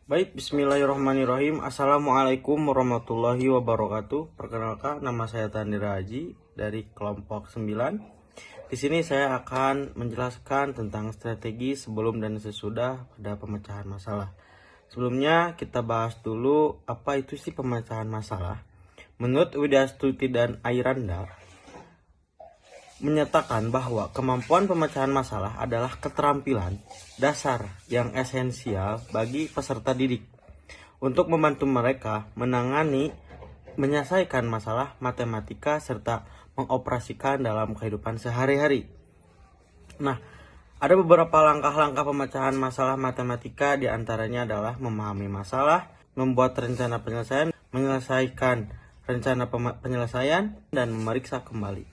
Baik, bismillahirrahmanirrahim. Assalamualaikum warahmatullahi wabarakatuh. Perkenalkan, nama saya Tandira Haji dari kelompok 9. Di sini saya akan menjelaskan tentang strategi sebelum dan sesudah pada pemecahan masalah. Sebelumnya kita bahas dulu apa itu sih pemecahan masalah. Menurut Widya Stuti dan Airanda, menyatakan bahwa kemampuan pemecahan masalah adalah keterampilan dasar yang esensial bagi peserta didik untuk membantu mereka menangani, menyelesaikan masalah matematika serta mengoperasikan dalam kehidupan sehari-hari. Nah, ada beberapa langkah-langkah pemecahan masalah matematika, diantaranya adalah memahami masalah, membuat rencana penyelesaian, menyelesaikan rencana penyelesaian, dan memeriksa kembali.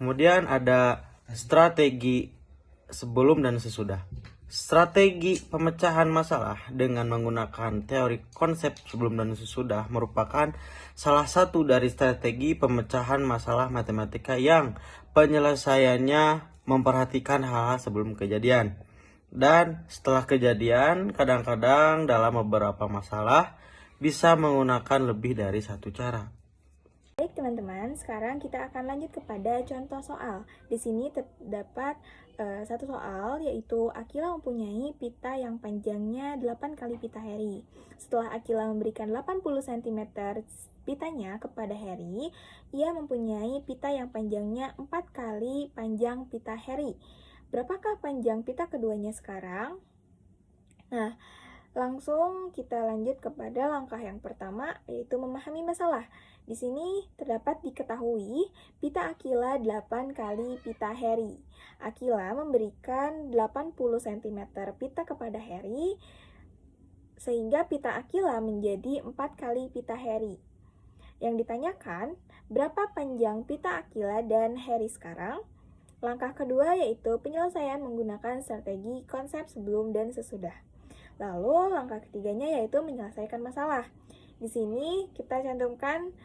Kemudian ada strategi sebelum dan sesudah. Strategi pemecahan masalah dengan menggunakan teori konsep sebelum dan sesudah merupakan salah satu dari strategi pemecahan masalah matematika yang penyelesaiannya memperhatikan hal-hal sebelum kejadian. Dan setelah kejadian, kadang-kadang dalam beberapa masalah bisa menggunakan lebih dari satu cara. Baik teman-teman, sekarang kita akan lanjut kepada contoh soal. Di sini terdapat satu soal, yaitu Akila mempunyai pita yang panjangnya 8 kali pita Heri. Setelah Akila memberikan 80 cm pitanya kepada Heri, ia mempunyai pita yang panjangnya 4 kali panjang pita Heri. Berapakah panjang pita keduanya sekarang? Nah, langsung kita lanjut kepada langkah yang pertama, yaitu memahami masalah. Di sini terdapat diketahui pita Akila 8 kali pita Heri. Akila memberikan 80 cm pita kepada Heri, sehingga pita Akila menjadi 4 kali pita Heri. Yang ditanyakan, berapa panjang pita Akila dan Heri sekarang? Langkah kedua yaitu penyelesaian menggunakan strategi konsep sebelum dan sesudah. Lalu langkah ketiganya yaitu menyelesaikan masalah. Di sini kita cantumkan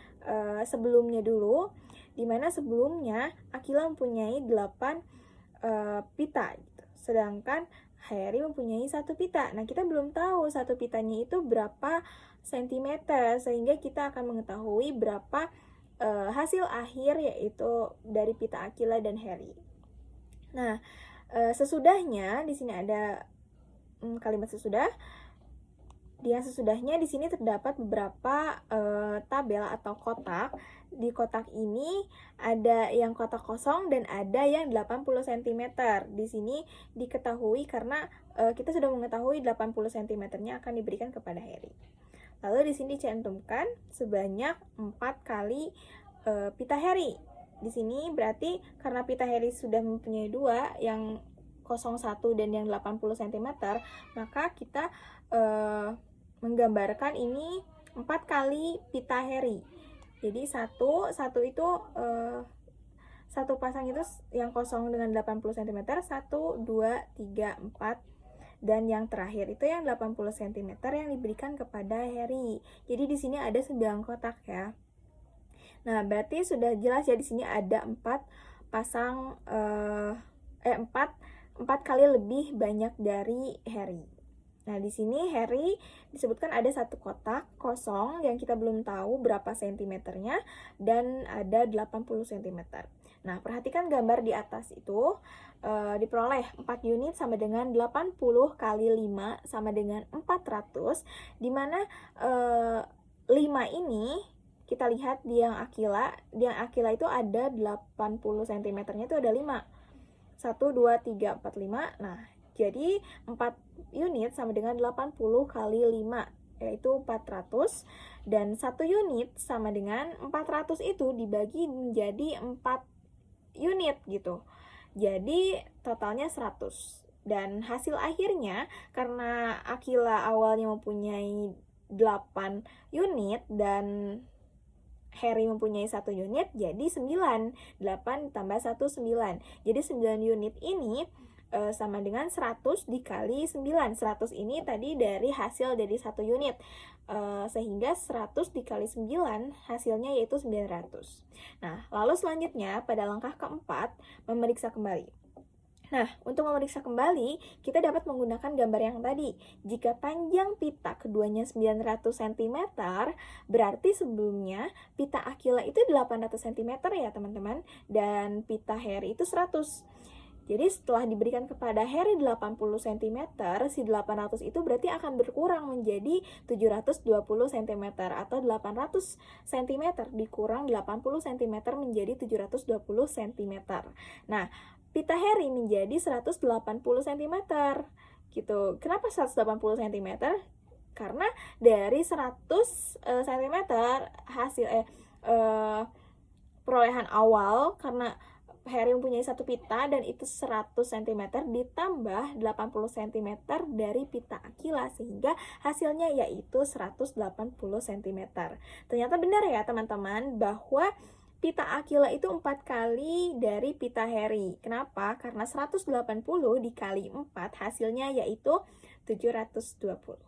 sebelumnya dulu, di mana sebelumnya Akila mempunyai 8 pita, gitu. Sedangkan Heri mempunyai 1 pita. Nah, kita belum tahu 1 pitanya itu berapa sentimeter, sehingga kita akan mengetahui berapa hasil akhir yaitu dari pita Akila dan Heri. Nah, sesudahnya di sini ada kalimat sesudah. Yang sesudahnya di sini terdapat beberapa tabel atau kotak. Di kotak ini ada yang kotak kosong dan ada yang 80 cm. Di sini diketahui karena kita sudah mengetahui 80 cm-nya akan diberikan kepada Heri. Lalu di sini dicantumkan sebanyak 4 kali pita Heri. Di sini berarti karena pita Heri sudah mempunyai 2, yang 01 dan yang 80 cm, maka kita menggambarkan ini 4 kali pita Heri. Jadi satu itu satu pasang itu yang kosong dengan 80 cm, 1, 2, 3, 4, dan yang terakhir itu yang 80 cm yang diberikan kepada Heri. Jadi di sini ada 9 kotak ya. Nah, berarti sudah jelas ya di sini ada 4 pasang 4 kali lebih banyak dari Heri. Nah, di sini Heri disebutkan ada 1 kotak kosong yang kita belum tahu berapa sentimeternya dan ada 80 cm. Nah, perhatikan gambar di atas itu diperoleh 4 unit sama dengan 80 kali 5 sama dengan 400, di mana 5 ini kita lihat di yang Akila itu ada 80 cm-nya itu ada 5. 1, 2, 3, 4, 5. Nah, jadi 4 unit sama dengan 80 kali 5, yaitu 400. Dan 1 unit sama dengan 400 itu dibagi menjadi 4 unit gitu. Jadi totalnya 100. Dan hasil akhirnya, karena Akila awalnya mempunyai 8 unit dan Heri mempunyai 1 unit, jadi 9. 8 tambah 1, 9. Jadi 9 unit ini sama dengan 100 dikali 9. 100 ini tadi dari hasil dari 1 unit. Sehingga 100 dikali 9 hasilnya yaitu 900. Nah, lalu selanjutnya pada langkah keempat, memeriksa kembali. Nah, untuk memeriksa kembali, kita dapat menggunakan gambar yang tadi. Jika panjang pita keduanya 900 cm, berarti sebelumnya pita Aquila itu 800 cm ya teman-teman, dan pita Harry itu 100. Jadi setelah diberikan kepada Harry 80 cm, si 800 itu berarti akan berkurang menjadi 720 cm atau 800 cm dikurang 80 cm menjadi 720 cm. Nah, pita Harry menjadi 180 cm. Gitu. Kenapa 180 cm? Karena dari 100 cm hasil perolehan awal, karena Harry mempunyai satu pita dan itu 100 cm ditambah 80 cm dari pita Aquila, sehingga hasilnya yaitu 180 cm. Ternyata benar ya teman-teman bahwa pita Aquila itu 4 kali dari pita Harry. Kenapa? Karena 180 dikali 4 hasilnya yaitu 720.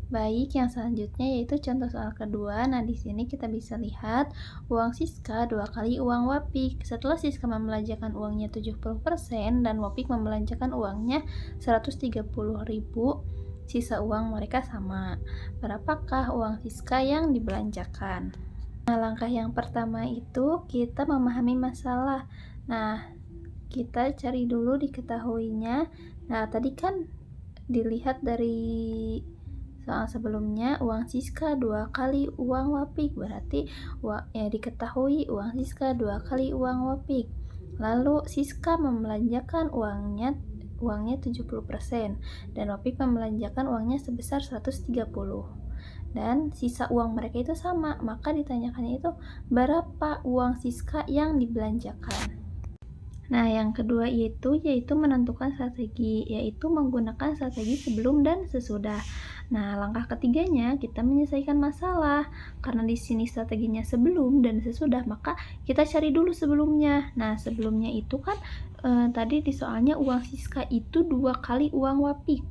Baik, yang selanjutnya yaitu contoh soal kedua. Nah, di sini kita bisa lihat uang Siska 2 kali uang Wapik. Setelah Siska membelanjakan uangnya 70% dan Wapik membelanjakan uangnya 130.000, sisa uang mereka sama. Berapakah uang Siska yang dibelanjakan? Nah, langkah yang pertama itu kita memahami masalah. Nah, kita cari dulu diketahuinya. Nah, tadi kan dilihat dari soal sebelumnya, uang Siska 2 kali uang Wapik, berarti diketahui uang Siska 2 kali uang Wapik. Lalu Siska membelanjakan uangnya 70% dan Wapik membelanjakan uangnya sebesar 130. Dan sisa uang mereka itu sama, maka ditanyakannya itu berapa uang Siska yang dibelanjakan. Nah, yang kedua yaitu menentukan strategi, yaitu menggunakan strategi sebelum dan sesudah. Nah, langkah ketiganya kita menyelesaikan masalah. Karena di sini strateginya sebelum dan sesudah, maka kita cari dulu sebelumnya. Nah, sebelumnya itu kan tadi di soalnya uang Siska itu 2 kali uang Wapik.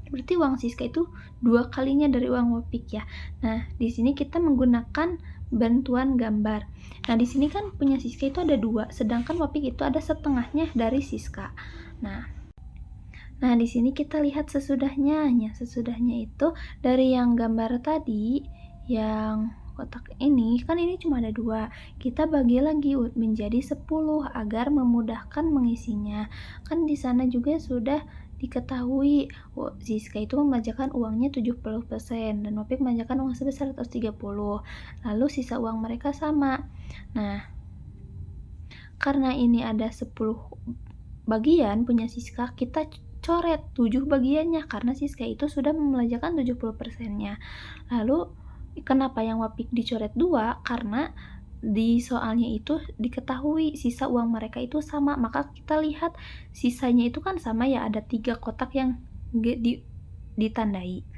Berarti uang Siska itu 2 kalinya dari uang Wapik ya. Nah, di sini kita menggunakan bantuan gambar. Nah, di sini kan punya Siska itu ada 2, sedangkan Wapik itu ada setengahnya dari Siska. Nah, di sini kita lihat sesudahnya. Sesudahnya itu dari yang gambar tadi, yang kotak ini, kan ini cuma ada 2. Kita bagi lagi menjadi 10 agar memudahkan mengisinya. Kan di sana juga sudah diketahui Siska itu membelanjakan uangnya 70% dan Wapik membelanjakan uang sebesar 130. Lalu sisa uang mereka sama. Nah, karena ini ada 10 bagian punya Siska, kita coret 7 bagiannya karena Siska itu sudah membelanjakan 70%-nya. Lalu kenapa yang Wapik dicoret 2? Karena di soalnya itu diketahui sisa uang mereka itu sama, maka kita lihat sisanya itu kan sama ya, ada 3 kotak yang ditandai.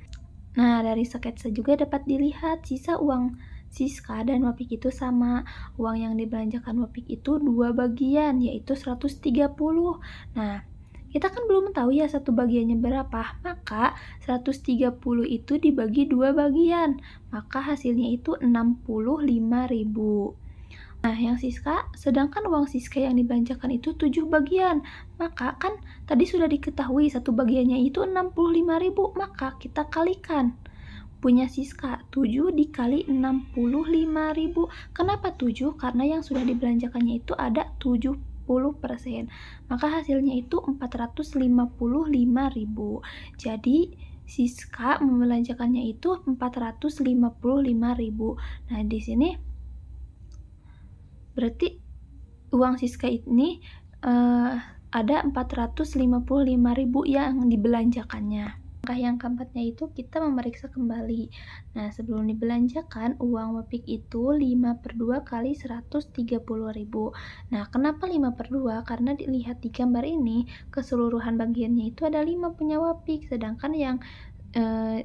Nah, dari sketsa juga dapat dilihat sisa uang Siska dan Wapik itu sama. Uang yang dibelanjakan Wapik itu 2 bagian, yaitu 130. Nah, kita kan belum tahu ya satu bagiannya berapa, maka 130 itu dibagi 2 bagian, maka hasilnya itu 65.000. Nah, yang Siska, sedangkan uang Siska yang dibelanjakan itu 7 bagian, maka kan tadi sudah diketahui satu bagiannya itu 65.000, maka kita kalikan. Punya Siska 7 dikali 65.000. Kenapa 7? Karena yang sudah dibelanjakannya itu ada 70%. Maka hasilnya itu 455.000. Jadi Siska membelanjakannya itu 455.000. Nah, di sini berarti uang Siska ini ada 455.000 yang dibelanjakannya. Langkah yang keempatnya itu kita memeriksa kembali. Nah, sebelum dibelanjakan, uang Wapik itu 5/2 kali 130.000. Nah, kenapa 5/2? Karena dilihat di gambar ini, keseluruhan bagiannya itu ada 5 punya Wapik, sedangkan yang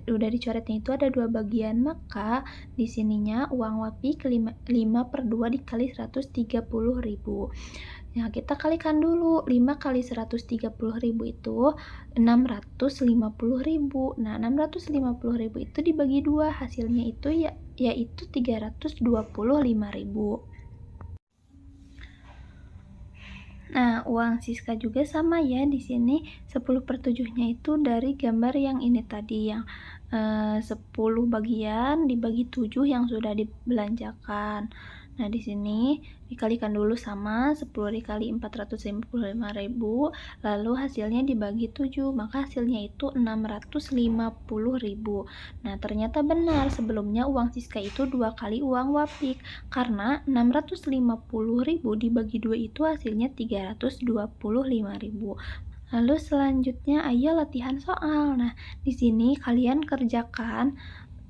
udah dicoretnya itu ada 2 bagian, maka di sininya uang Wapik 5/2 dikali 130.000. Nah, kita kalikan dulu. 5 kali 130.000 itu 650.000. Nah, 650.000 itu dibagi 2, hasilnya itu yaitu 325.000. Nah, uang Siska juga sama ya di sini 10/7-nya itu dari gambar yang ini tadi yang 10 bagian dibagi 7 yang sudah dibelanjakan. Nah, di sini dikalikan dulu sama 10 dikali 455.000, lalu hasilnya dibagi 7, maka hasilnya itu 650.000. Nah, ternyata benar sebelumnya uang Siska itu 2 kali uang Wapik, karena 650.000 dibagi 2 itu hasilnya 325.000. Lalu selanjutnya ayo latihan soal. Nah, di sini kalian kerjakan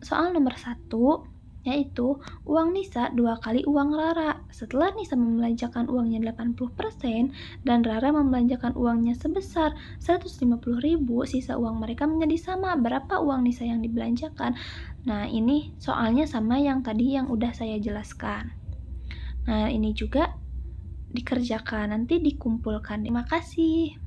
soal nomor 1, yaitu uang Nisa 2 kali uang Rara. Setelah Nisa membelanjakan uangnya 80% dan Rara membelanjakan uangnya sebesar 150.000, sisa uang mereka menjadi sama. Berapa uang Nisa yang dibelanjakan? Nah, ini soalnya sama yang tadi yang udah saya jelaskan. Nah, ini juga dikerjakan, nanti dikumpulkan. Terima kasih.